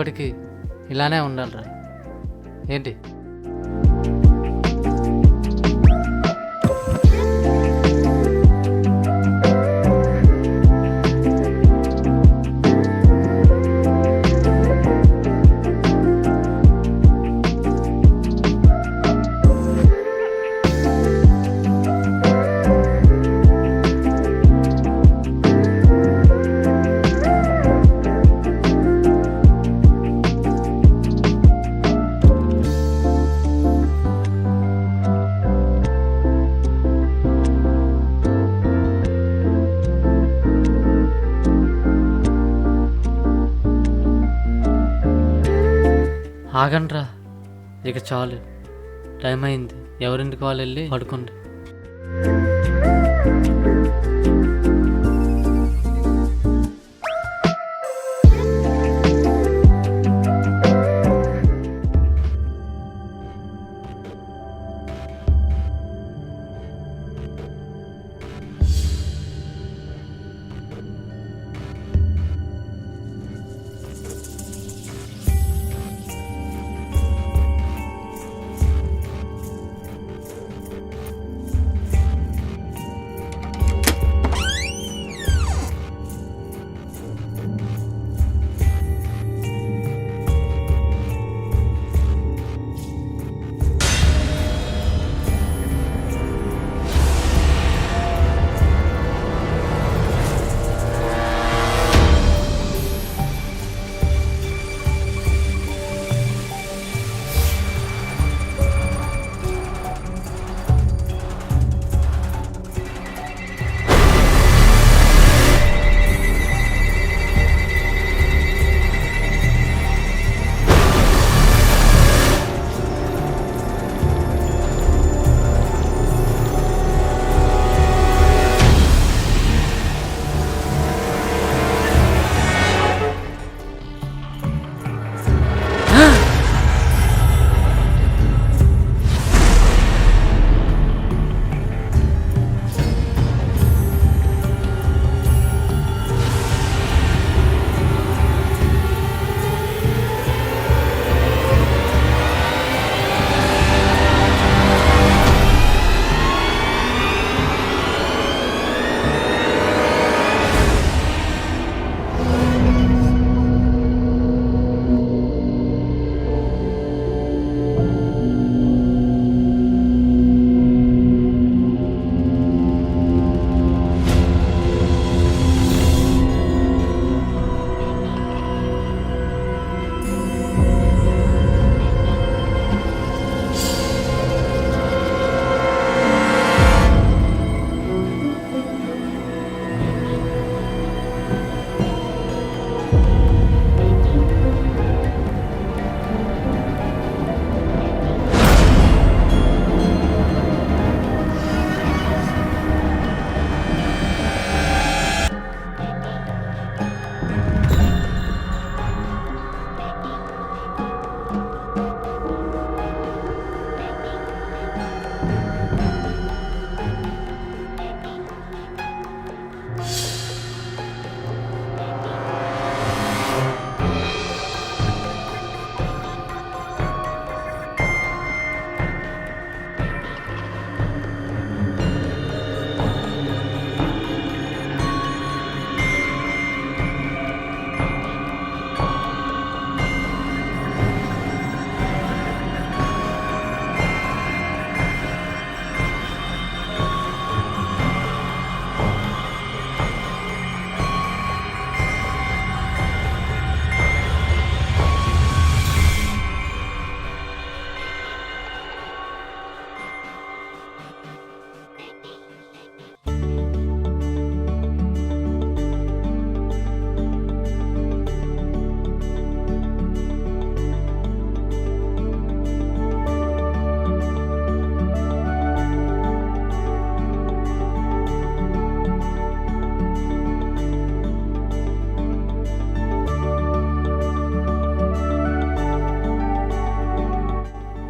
ఎప్పటికీ ఇలానే ఉండాలిరా. ఏంటి? ఆగండ్రా, ఇక చాలు, టైం అయింది. ఎవరింటికి వాళ్ళు వెళ్ళి పడుకోండి.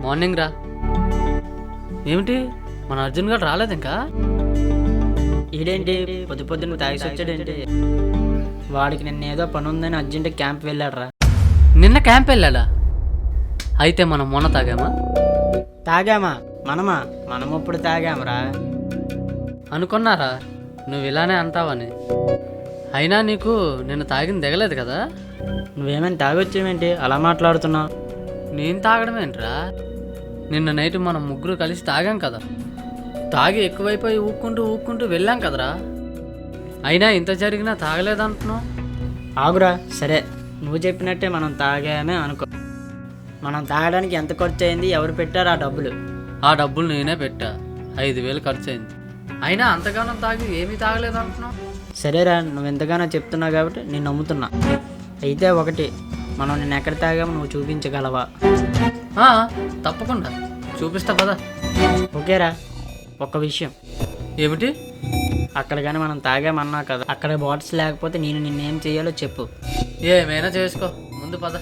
మార్నింగ్ రా. ఏమిటి మన అర్జున్ గారు రాలేదు ఇంకా? ఈడేంటి పొద్దు పొద్దున్న తాగిసి వచ్చాడేంటి? వాడికి నిన్న ఏదో పని ఉందని అర్జెంట్ క్యాంప్ వెళ్ళాడు రా. నిన్న క్యాంప్ వెళ్ళాడా? అయితే మనం మొన్న తాగామా? తాగామా? మనం ఇప్పుడు తాగామరా. అనుకున్నారా నువ్వు ఇలానే అంటావని. అయినా నీకు నిన్న తాగింది దిగలేదు కదా? నువ్వేమైనా తాగొచ్చేమేంటి అలా మాట్లాడుతున్నావు? నేను తాగడం ఏంట్రా? నిన్న నైట్ మనం ముగ్గురు కలిసి తాగాం కదా. తాగి ఎక్కువైపోయి ఊక్కుంటూ వెళ్ళాం కదరా. అయినా ఇంత జరిగినా తాగలేదంటున్నావు. ఆగురా, సరే నువ్వు చెప్పినట్టే మనం తాగామే అనుకో. మనం తాగడానికి ఎంత ఖర్చు అయింది, ఎవరు పెట్టారు ఆ డబ్బులు? ఆ డబ్బులు నేనే పెట్టా, 5,000 ఖర్చు అయింది. అయినా అంతగానం తాగి ఏమీ తాగలేదంటున్నావు. సరేరా, నువ్వు ఎంతగానో చెప్తున్నావు కాబట్టి నేను నమ్ముతున్నా. అయితే ఒకటి, మనం నిన్న ఎక్కడ తాగామో నువ్వు చూపించగలవా? తప్పకుండా చూపిస్తా పదా. ఓకేరా, ఒక్క విషయం. ఏమిటి? అక్కడ కానీ మనం తాగామన్నా కదా, అక్కడ బాటిల్స్ లేకపోతే నేను నిన్నేం చేయాలో చెప్పు. ఏమైనా చేసుకో, ముందు పద.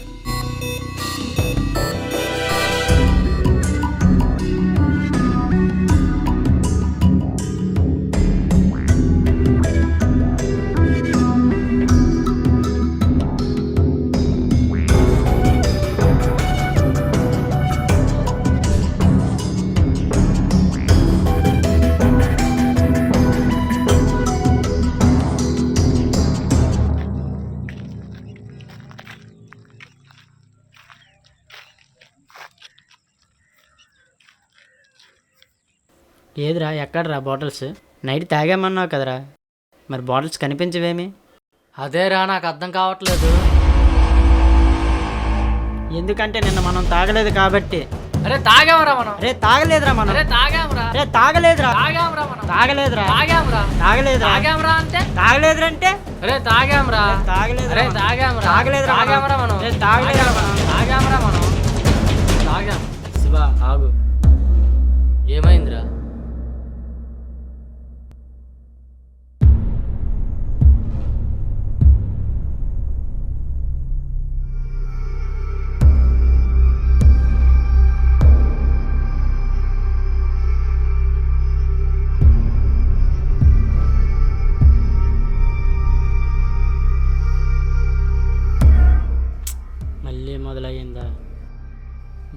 ఏదిరా, ఎక్కడరా బాటిల్స్? నైట్ తాగామన్నావు కదరా, మరి బాటిల్స్ కనిపించవేమి? అదేరా నాకు అర్థం కావట్లేదు. ఎందుకంటే నిన్న మనం తాగలేదు కాబట్టి. అరే తాగామరా మనం. అరే తాగలేదురా మనం. అరే తాగామరా. అరే తాగలేదురా. తాగామరా మనం. తాగలేదురా. తాగామరా. తాగలేదురా. తాగామరా అంటే తాగలేదురా అంటే. అరే తాగామరా. తాగలేదురా. అరే తాగామరా. తాగలేదురా. తాగామరా మనం. అరే తాగలేదురా మనం. తాగామరా మనం. తాగాం. శివ ఆగు. ఏమైందిరా?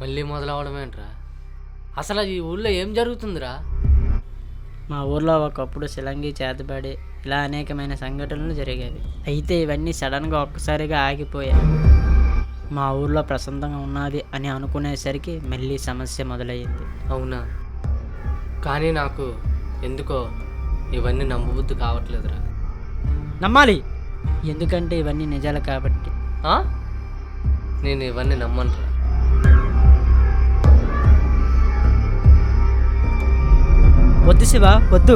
మళ్ళీ మొదలవడం ఏంట్రా? అసలు ఈ ఊళ్ళో ఏం జరుగుతుందిరా? మా ఊర్లో ఒకప్పుడు శిలంగి చేతబడి ఇలా అనేకమైన సంఘటనలు జరిగేవి. అయితే ఇవన్నీ సడన్గా ఒక్కసారిగా ఆగిపోయాయి. మా ఊర్లో ప్రశాంతంగా ఉన్నది అని అనుకునేసరికి మళ్ళీ సమస్య మొదలయ్యింది. అవునా? కానీ నాకు ఎందుకో ఇవన్నీ నమ్మబుద్ధి కావట్లేదురా. నమ్మాలి, ఎందుకంటే ఇవన్నీ నిజాలు కాబట్టి. నేను ఇవన్నీ నమ్మనురా. వద్దు శివ, వద్దు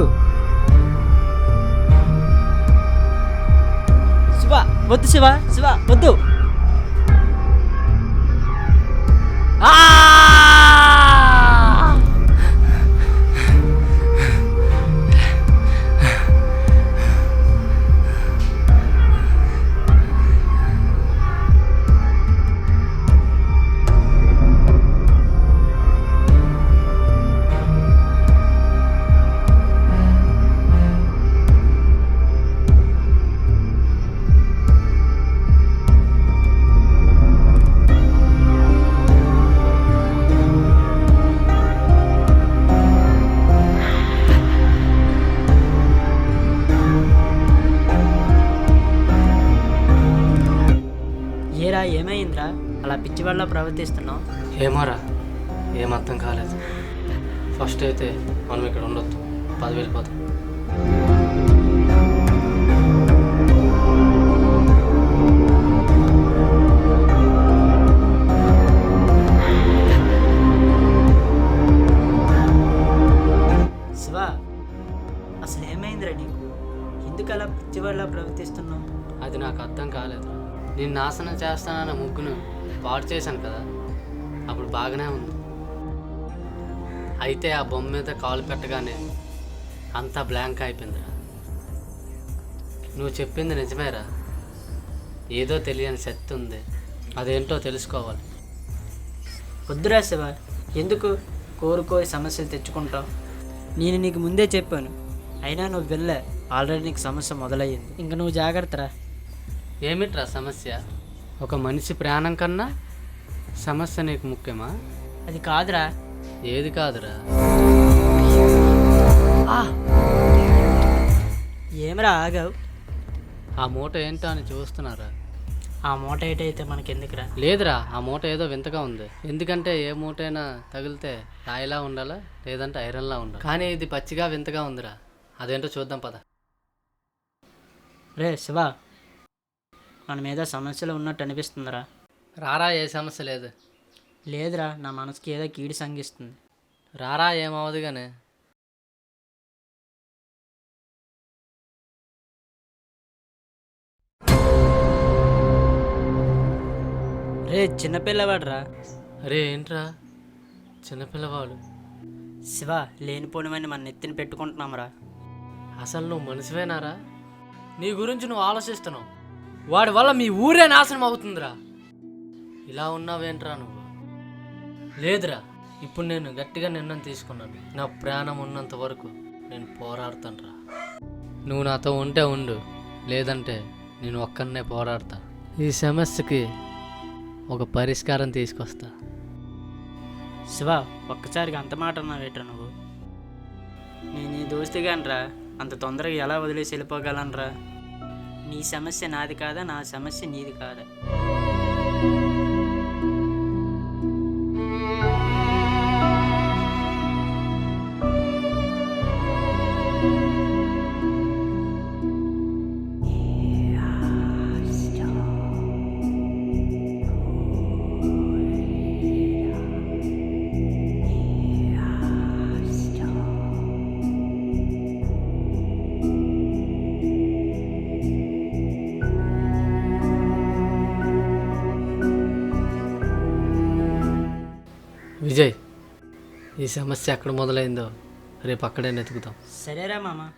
శివ, వద్దు శివ, శివ వద్దు. ఏమైందిరా, అలా పిచ్చి వాళ్ళ ప్రవర్తిస్తున్నావు? ఏమోరా, ఏమర్థం కాలేదు. ఫస్ట్ అయితే మనం ఇక్కడ ఉండొద్దు, 10 వెళ్ళిపోతాం. శివ, అసలు ఏమైందిరా నీకు? ఎందుకు అలా పిచ్చి వాళ్ళ ప్రవర్తిస్తున్నావు? అది నాకు అర్థం కాలేదు. నేను నాశనం చేస్తానన్న ముగ్గును పాడు చేశాను కదా, అప్పుడు బాగానే ఉంది. అయితే ఆ బొమ్మ మీద కాలు పెట్టగానే అంతా బ్లాంక్ అయిపోయిందిరా. నువ్వు చెప్పింది నిజమేరా, ఏదో తెలియని శక్తి ఉంది, అదేంటో తెలుసుకోవాలి. వద్దురా శివ, ఎందుకు కోరుకోరి సమస్యలు తెచ్చుకుంటావు? నేను నీకు ముందే చెప్పాను, అయినా నువ్వు వెళ్ళే. ఆల్రెడీ నీకు సమస్య మొదలయ్యింది, ఇంక నువ్వు జాగ్రత్తరా. ఏమిట్రా సమస్య? ఒక మనిషి ప్రాణం కన్నా సమస్య నీకు ముఖ్యమా? అది కాదురా. ఏది కాదురా? ఏమరా ఆగావు? ఆ మూట ఏంటో అని చూస్తున్నారా? ఆ మూట ఏటైతే మనకెందుకురా? లేదురా, ఆ మూట ఏదో వింతగా ఉంది. ఎందుకంటే ఏ మూటైనా తగిలితే రాయిలా ఉండాలా, లేదంటే ఐరన్లా ఉండాలి. కానీ ఇది పచ్చిగా వింతగా ఉందిరా. అదేంటో చూద్దాం పద. రే శివ, మన మీద సమస్యలు ఉన్నట్టు అనిపిస్తుందిరా. రారా, ఏ సమస్య లేదు. లేదురా, నా మనసుకి ఏదో కీడు సంగిస్తుంది. రారా, ఏమవదు కానీ. రే చిన్నపిల్లవాడురా. అరే ఏంట్రా చిన్నపిల్లవాడు? శివ, లేనిపోనివన్నీ మన నెత్తిన పెట్టుకుంటున్నాంరా. అసలు నువ్వు మనిషివేనారా? నీ గురించి నువ్వు ఆలోచిస్తున్నావు. వాడి వల్ల మీ ఊరే నాశనం అవుతుందిరా. ఇలా ఉన్నావేంట్రా నువ్వు? లేదురా, ఇప్పుడు నేను గట్టిగా నిర్ణయం తీసుకున్నాను. నా ప్రాణం ఉన్నంత వరకు నేను పోరాడుతానురా. నువ్వు నాతో ఉంటే ఉండు, లేదంటే నేను ఒక్కనే పోరాడతా. ఈ సమస్యకి ఒక పరిష్కారం తీసుకొస్తా. శివ, ఒక్కసారిగా అంత మాట అన్నావేట్రా నువ్వు? నేను నీ దోస్తుగానరా, అంత తొందరగా ఎలా వదిలేసి వెళ్ళిపోగలనరా? నీ సమస్య నాది కాదా, నా సమస్య నీది కాదా? విజయ్, ఈ సమస్య ఎక్కడ మొదలైందో రేపు అక్కడే వెతుకుతాం. సరేరా మామ.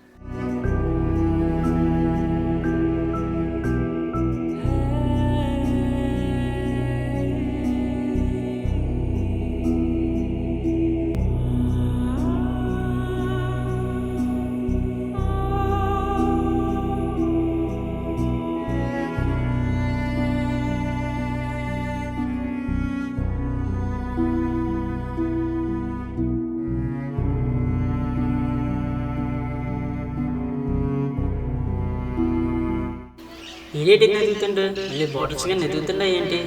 ఇదేంటి ఎదుగుతుండ్రు? మళ్ళీ బాటిల్స్గా ఎదుగుతుండా ఏంటి?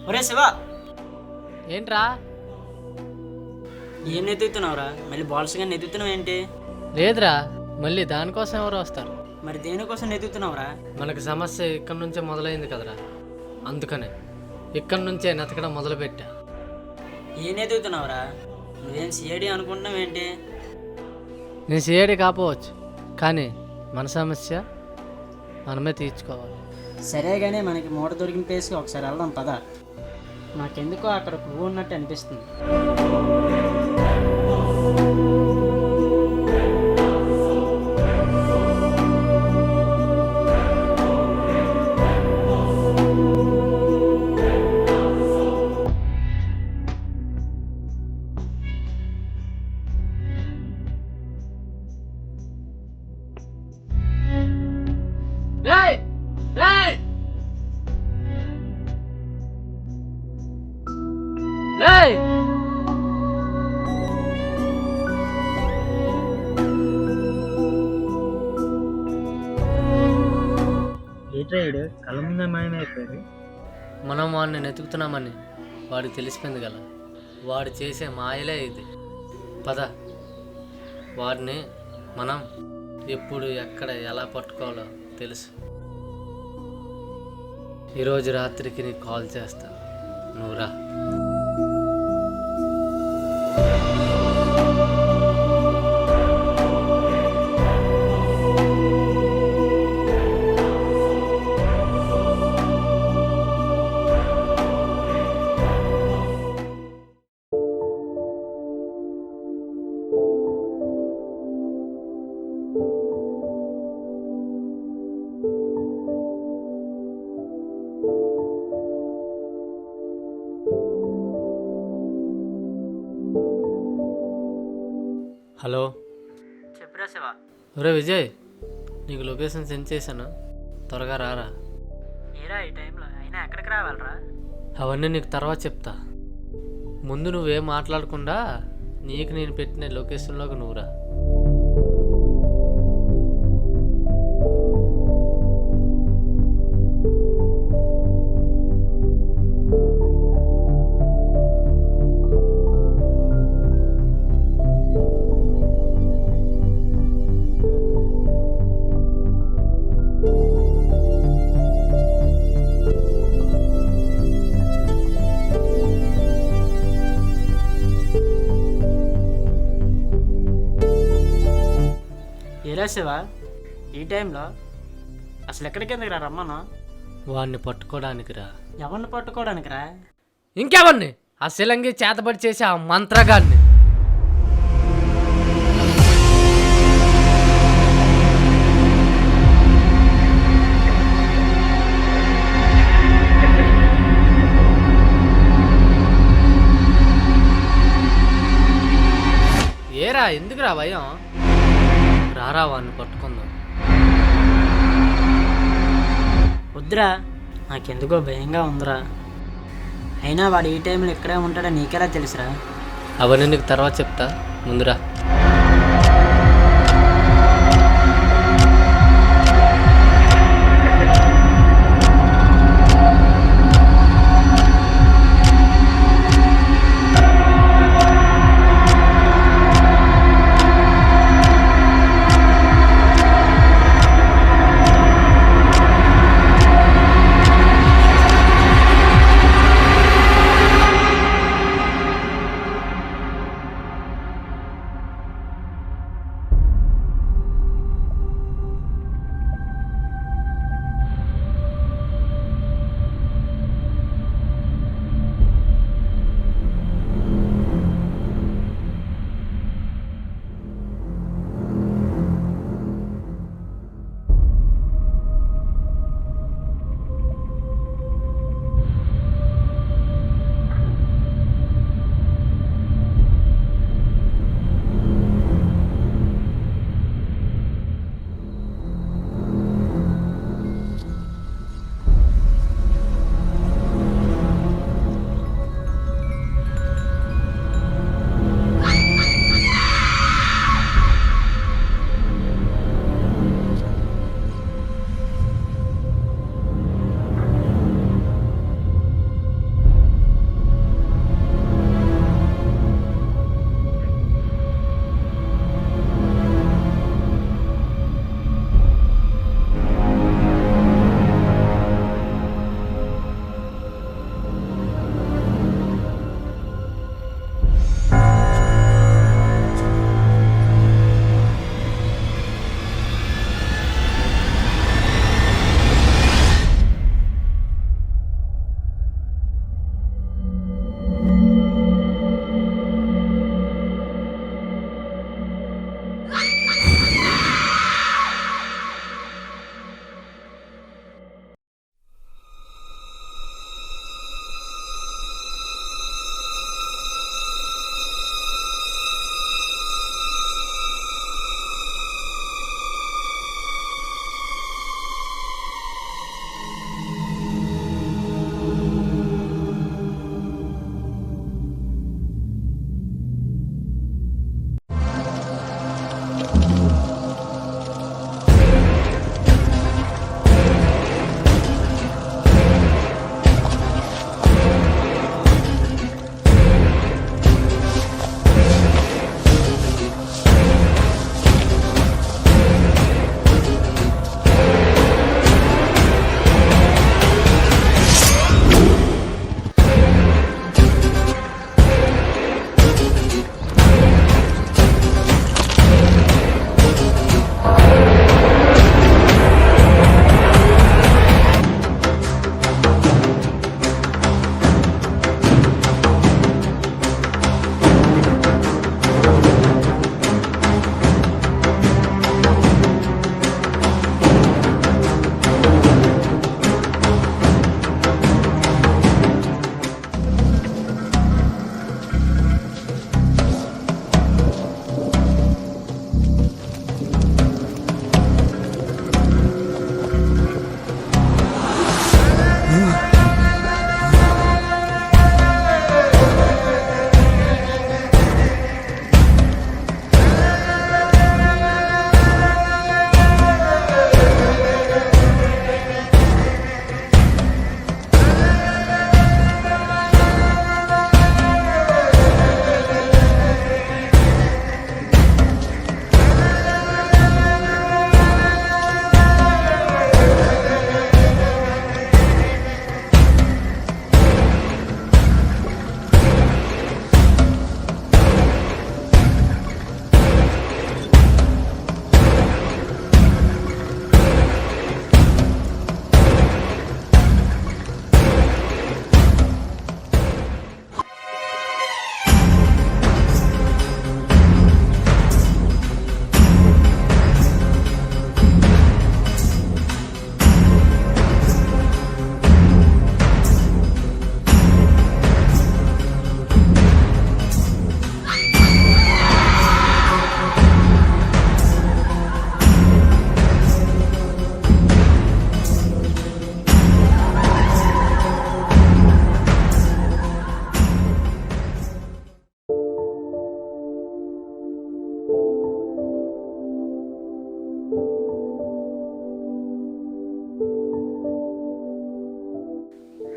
ఒరే శివ, ఏంట్రా? ఏం నెతుకుతున్నావురా? మళ్ళీ బాటిల్స్గా నెతుకుతున్నావు ఏంటి? లేదురా, మళ్ళీ దానికోసం ఎవరు వస్తారు? మరి దేనికోసం నెతుకుతున్నావురా? మనకు సమస్య ఇక్కడి నుంచే మొదలైంది కదరా, అందుకనే ఇక్కడి నుంచే నెతకడం మొదలుపెట్టా. ఏం నెతుకుతున్నావురా? నువ్వేం సిఐడి అనుకుంటున్నావు ఏంటి? నేను సిఐడి కాపోవచ్చు, కానీ మన సమస్య మనమే తీర్చుకోవాలి. సరే కానీ మనకి మూట దొరికిన ప్లేస్కి ఒకసారి వెళ్దాం పద. నాకెందుకో అక్కడ పువ్వు ఉన్నట్టు అనిపిస్తుంది. ఏట్రాయుడు కళ్ళ ముందే మాయమైపోయాడు. మనం వాడిని నెతుకుతున్నామని వాడికి తెలిసిపోయింది కదా. వాడు చేసే మాయలే ఇది. పద, వాడిని మనం ఎప్పుడు ఎక్కడ ఎలా పట్టుకోవాలో తెలుసు. ఈరోజు రాత్రికి నీకు కాల్ చేస్తా, నువ్వు రా. హలో, చెప్పురా శివ. ఒరే విజయ్, నీకు లొకేషన్ సెండ్ చేశాను, త్వరగా రారా. ఏరా ఈ టైంలో అయినా ఎక్కడికి రావాలరా? అవన్నీ నీకు తర్వాత చెప్తా. ముందు నువ్వేం మాట్లాడకుండా నీకు నేను పెట్టిన లొకేషన్లోకి నువ్వురా. ఏరా శివ, ఈ టైంలో అసలు ఎక్కడికి ఎందుకు రా రమ్మను? వాడిని పట్టుకోవడానికి రా. ఎవరిని పట్టుకోవడానికి రా? ఇంకెవరిని? ఆ శిలంగి చేతబడి చేసి ఆ మంత్రగాన్ని. ఏరా ఎందుకురా భయం? రారా వాడిని పట్టుకుందాం. వద్దురా, నాకెందుకో భయంగా ఉందిరా. అయినా వాడు ఈ టైంలో ఇక్కడే ఉంటాడో నీకెలా తెలుసురా? అవన్నీ నీకు తర్వాత చెప్తా, ముందురా.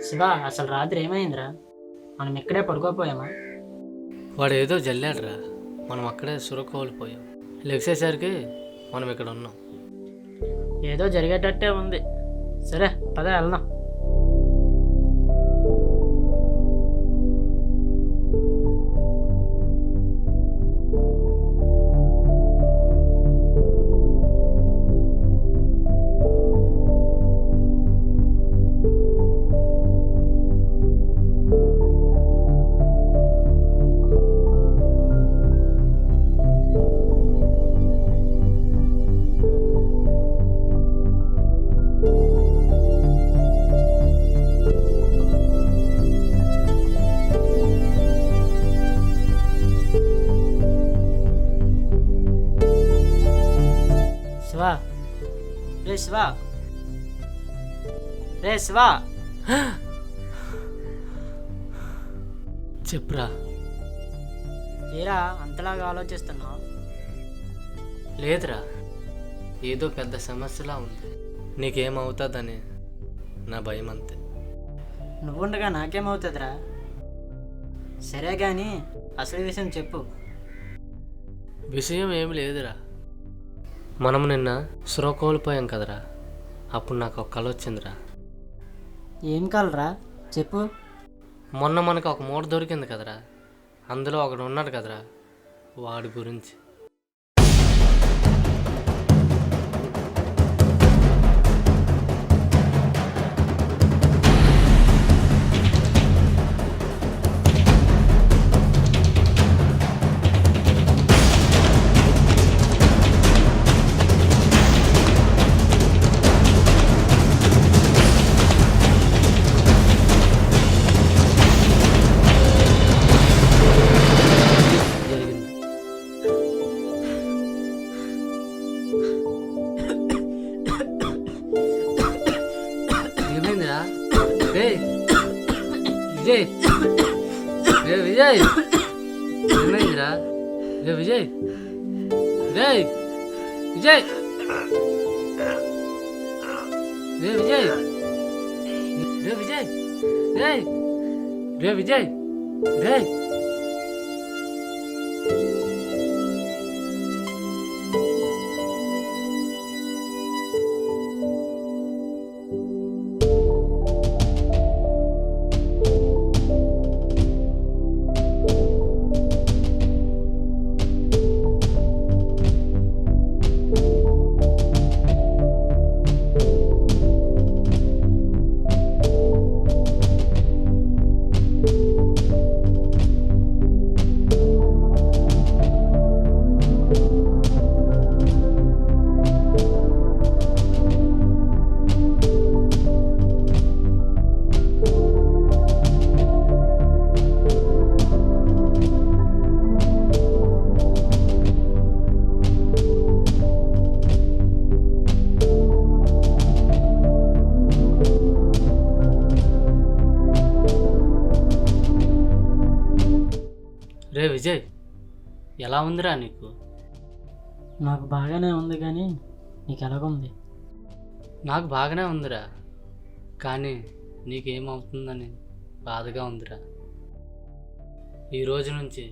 శివ, అసలు రాత్రి ఏమైందిరా? మనం ఇక్కడే పడుకోపోయామా? వాడు ఏదో జల్లాడురా, మనం అక్కడే సురకోల్పోయాం. లెక్సేసరికి మనం ఇక్కడ ఉన్నాం. ఏదో జరిగేటట్టే ఉంది. సరే పద వెళ్దాం. శివ, రే శివ, రే శివ, చెప్పురా. ఏరా అంతలాగా ఆలోచిస్తున్నావు? లేదురా, ఏదో పెద్ద సమస్యలా ఉంది. నీకేమవుతుందని నా భయం అంతే. నువ్వుండగా నాకేమవుతుందిరా? సరే కానీ అసలు విషయం చెప్పు. విషయం ఏమి లేదురా, మనం నిన్న స్పృహ కోల్పోయాం కదరా. అప్పుడు నాకు ఒక కల వచ్చిందిరా. ఏం కలరా? చెప్పు. మొన్న మనకు ఒక మూట దొరికింది కదరా, అందులో ఒకడు ఉన్నాడు కదరా, వాడి గురించి. ఏమైందిరా? విజయ్, రే విజయ్, ఏమైందిరా? రే విజయ్, రే విజయ్, రే విజయ్, రే విజయ్, రే రే విజయ్, రే. రే విజయ్, ఎలా ఉందిరా నీకు? నాకు బాగానే ఉంది, కానీ నీకు ఎలాగుంది? నాకు బాగానే ఉందిరా, కానీ నీకేమవుతుందని బాధగా ఉందిరా. ఈ రోజు నుంచి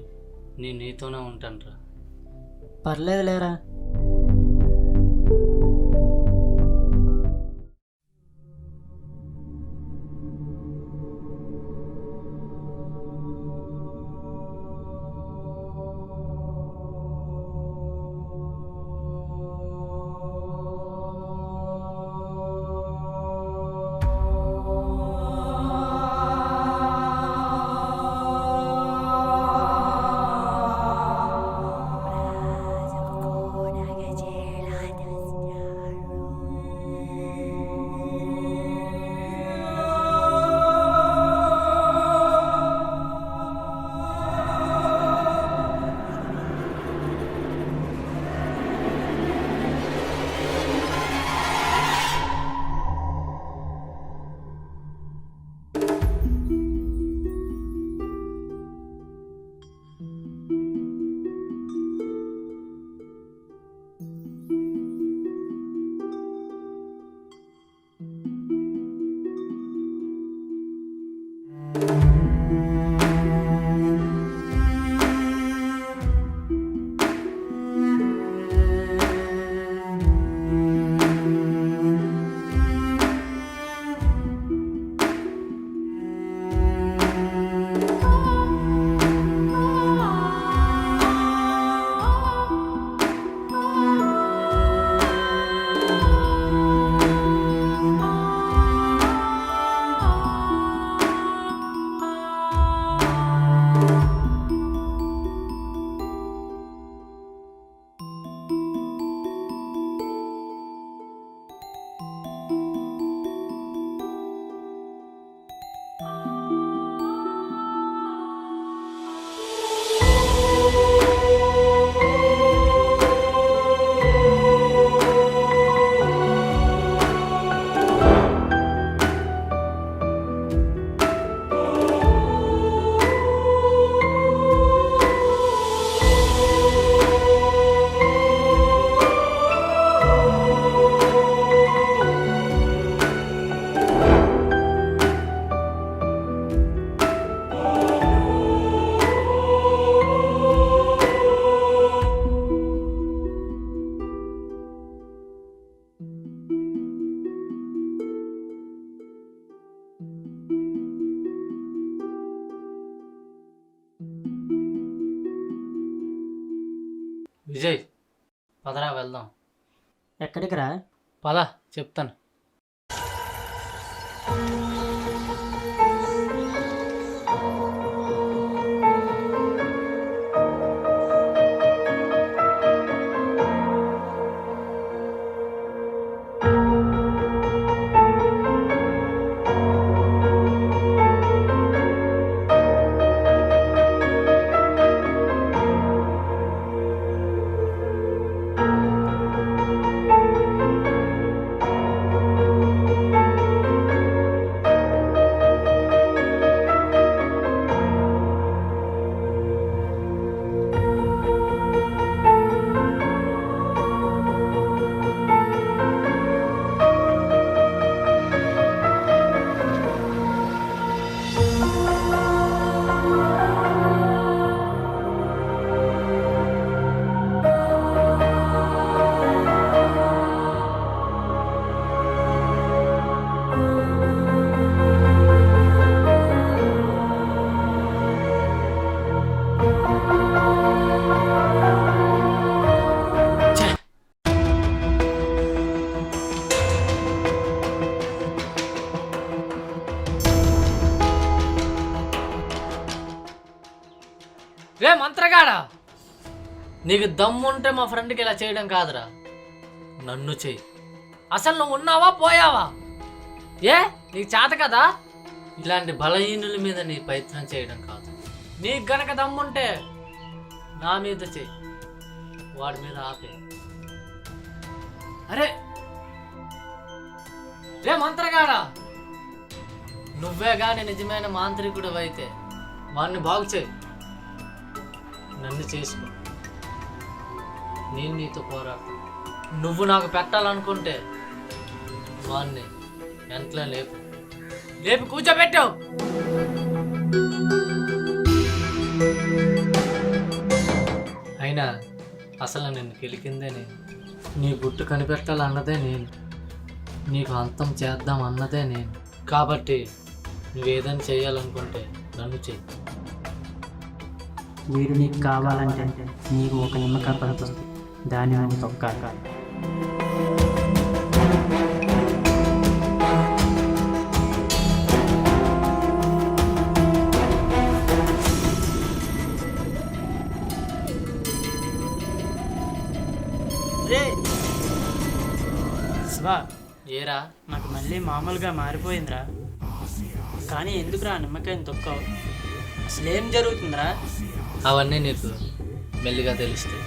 నేను నీతోనే ఉంటానురా. పర్లేదు లేరా. విజయ్, పదరా వెళ్దాం. ఎక్కడికి రా? పద చెప్తాను. రే మంత్రగాడా, నీకు దమ్ముంటే మా ఫ్రెండ్కి ఇలా చేయడం కాదురా, నన్ను చెయ్యి. అసలు నువ్వు ఉన్నావా పోయావా? నీకు చేత కదా ఇలాంటి బలహీనుల మీద నీ ప్రయత్నం చేయడం కాదు. నీకు గనక దమ్ముంటే నా మీద చెయ్యి, వాడి మీద ఆపే. అరే రే మంత్రగాడా, నువ్వే గాని నిజమైన మాంత్రికుడు అయితే వాడిని బాగు చేయి, నన్ను చేసుకో. నేను నీతో పోరాడతాను. నువ్వు నాకు పెట్టాలనుకుంటే వాడిని వెంటనే లేపి కూర్చోబెట్టావు. అయినా అసలు నిన్ను గెలికిందే నేను, నీ గుట్టు కనిపెట్టాలన్నదే నేను, నీకు అంతం చేద్దాం అన్నదే నేను. కాబట్టి నువ్వేదైనా చేయాలనుకుంటే నన్ను చెయ్యి. వీడు నీకు కావాలంటే నీకు ఒక నిమ్మకాయ పడుతుంది, దాన్ని నువ్వు తొక్కాలి. శివా, ఏరా నాకు మళ్ళీ మామూలుగా మారిపోయిందిరా. కానీ ఎందుకురా నిమ్మకాయని తొక్కావు? అసలేం జరుగుతుందిరా? అవన్నీ నీకు మెల్లిగా తెలుస్తాయి.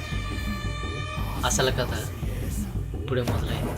అసలు కథ ఇప్పుడే మొదలైంది.